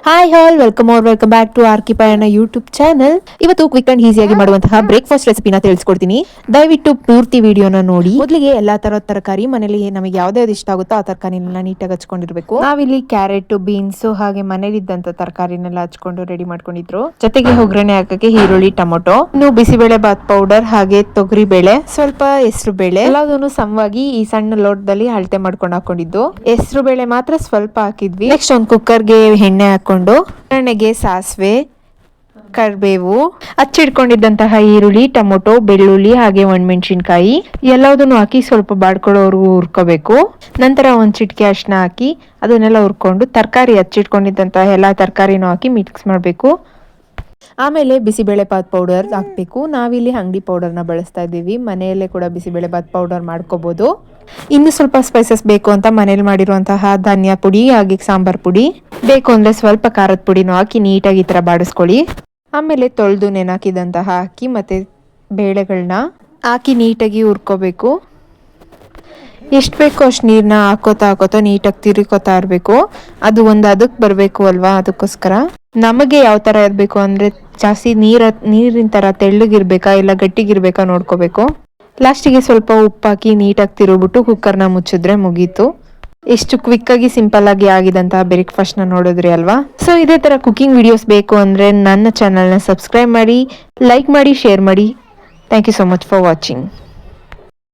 Hi all welcome back to Archi Payana YouTube channel. ಇವತ್ತು quick and ಈಸಿಯಾಗಿ ಮಾಡುವಂತಹ ಬ್ರೇಕ್ಫಾಸ್ಟ್ ರೆಸಿಪಿನ ತಿಳಿಸ್ಕೊಡ್ತೀನಿ. ದಯವಿಟ್ಟು ಪೂರ್ತಿ ವಿಡಿಯೋನ ನೋಡಿ. ಮೊದಲಿಗೆ ಎಲ್ಲಾ ತರದ ತರಕಾರಿ ಮನೇಲಿ ನಮಗೆ ಯಾವ್ದು ಇಷ್ಟ ಆಗುತ್ತೋ ಆ ತರಕಾರಿನೆಲ್ಲ ನೀಟಾಗಿ ಹಚ್ಕೊಂಡಿರ್ಬೇಕು. ನಾವಿಲ್ಲಿ ಕ್ಯಾರೆಟ್, ಬೀನ್ಸ್ ಹಾಗೆ ಮನೇಲಿ ಇದ್ದಂತ ತರಕಾರಿನೆಲ್ಲ ಹಚ್ಕೊಂಡು ರೆಡಿ ಮಾಡ್ಕೊಂಡಿದ್ರು. ಜೊತೆಗೆ ಒಗ್ಗರಣೆ ಹಾಕಕ್ಕೆ ಈರುಳ್ಳಿ, ಟೊಮೊಟೊ, ಇನ್ನು ಬಿಸಿಬೇಳೆ ಬಾತ್ ಪೌಡರ್ ಹಾಗೆ ತೊಗರಿ ಬೇಳೆ, ಸ್ವಲ್ಪ ಹೆಸರು ಬೇಳೆ ಎಲ್ಲದನ್ನು ಸಮವಾಗಿ ಈ ಸಣ್ಣ ಲೋಟದಲ್ಲಿ ಅಳತೆ ಮಾಡ್ಕೊಂಡು ಹಾಕೊಂಡಿದ್ದು. ಹೆಸರು ಬೇಳೆ ಮಾತ್ರ ಸ್ವಲ್ಪ ಹಾಕಿದ್ವಿ. ನೆಕ್ಸ್ಟ್ ಒಂದು ಕುಕ್ಕರ್ಗೆ ಎಣ್ಣೆ ಹಾಕೊಂಡು ಒಗ್ಗರಣೆಗೆ ಸಾಸಿವೆ, ಕರಿಬೇವು, ಹಚ್ಚಿಡ್ಕೊಂಡಿದ್ದಂತಹ ಈರುಳ್ಳಿ, ಟೊಮೊಟೊ, ಬೆಳ್ಳುಳ್ಳಿ ಹಾಗೆ ಒಣಮೆಣಸಿನ್ಕಾಯಿ ಎಲ್ಲದನ್ನು ಹಾಕಿ ಸ್ವಲ್ಪ ಬಾಡ್ಕೊಳ್ಳೋವರೆಗೂ ಹುರ್ಕೋಬೇಕು. ನಂತರ ಒಂದು ಚಿಟಿಕೆ ಅರಿಶಿನ ಹಾಕಿ ಅದನ್ನೆಲ್ಲ ಹುರ್ಕೊಂಡು ತರಕಾರಿ ಹಚ್ಚಿಟ್ಕೊಂಡಿದ್ದಂತಹ ಎಲ್ಲ ತರಕಾರಿನೂ ಹಾಕಿ ಮಿಕ್ಸ್ ಮಾಡಬೇಕು. ಆಮೇಲೆ ಬಿಸಿಬೇಳೆ ಬಾತ್ ಪೌಡರ್ ಹಾಕಬೇಕು. ನಾವಿಲ್ಲಿ ಅಂಗಡಿ ಪೌಡರ್ನ ಬಳಸ್ತಾ ಇದ್ದೀವಿ. ಮನೆಯಲ್ಲೇ ಕೂಡ ಬಿಸಿಬೇಳೆ ಬಾತ್ ಪೌಡರ್ ಮಾಡ್ಕೋಬಹುದು. ಇನ್ನು ಸ್ವಲ್ಪ ಸ್ಪೈಸಸ್ ಬೇಕು ಅಂತ ಮನೇಲಿ ಮಾಡಿರುವಂತಹ ಧನಿಯಾ ಪುಡಿ ಹಾಗೆ ಸಾಂಬಾರ್ ಪುಡಿ ಬೇಕು ಅಂದ್ರೆ ಸ್ವಲ್ಪ ಖಾರದ ಪುಡಿನೂ ಹಾಕಿ ನೀಟಾಗಿ ಈ ತರ ಬಾಡಿಸ್ಕೊಳ್ಳಿ. ಆಮೇಲೆ ತೊಳೆದು ನೆನಾಕಿದಂತಹ ಅಕ್ಕಿ ಮತ್ತೆ ಬೇಳೆಗಳನ್ನ ಹಾಕಿ ನೀಟಾಗಿ ಹುರ್ಕೋಬೇಕು. ಎಷ್ಟು ಬೇಕೋ ಅಷ್ಟು ನೀರನ್ನ ಹಾಕೋತಾ ನೀಟಾಗಿ ತಿರುಕೋತಾ ಇರಬೇಕು. ಅದು ಒಂದು ಅದಕ್ಕೆ ಬರಬೇಕು ಅಲ್ವಾ, ಅದಕ್ಕೋಸ್ಕರ ನಮಗೆ ಯಾವ ಥರ ಇರಬೇಕು ಅಂದರೆ ಜಾಸ್ತಿ ನೀರಿನ ಥರ ತೆಳ್ಳಗಿರ್ಬೇಕಾ ಇಲ್ಲ ಗಟ್ಟಿಗಿರ್ಬೇಕಾ ನೋಡ್ಕೋಬೇಕು. ಲಾಸ್ಟಿಗೆ ಸ್ವಲ್ಪ ಉಪ್ಪು ಹಾಕಿ ನೀಟಾಗಿ ತಿರುಗ್ಬಿಟ್ಟು ಕುಕ್ಕರ್ನ ಮುಚ್ಚಿದ್ರೆ ಮುಗೀತು. ಎಷ್ಟು ಕ್ವಿಕ್ಕಾಗಿ ಸಿಂಪಲ್ ಆಗಿ ಆಗಿದಂತಹ ಬ್ರೇಕ್ಫಾಸ್ಟ್ನ ನೋಡಿದ್ರಿ ಅಲ್ವಾ. ಸೊ ಇದೇ ಥರ ಕುಕಿಂಗ್ ವಿಡಿಯೋಸ್ ಬೇಕು ಅಂದರೆ ನನ್ನ ಚಾನಲ್ನ ಸಬ್ಸ್ಕ್ರೈಬ್ ಮಾಡಿ, ಲೈಕ್ ಮಾಡಿ, ಶೇರ್ ಮಾಡಿ. Thank you so much for watching.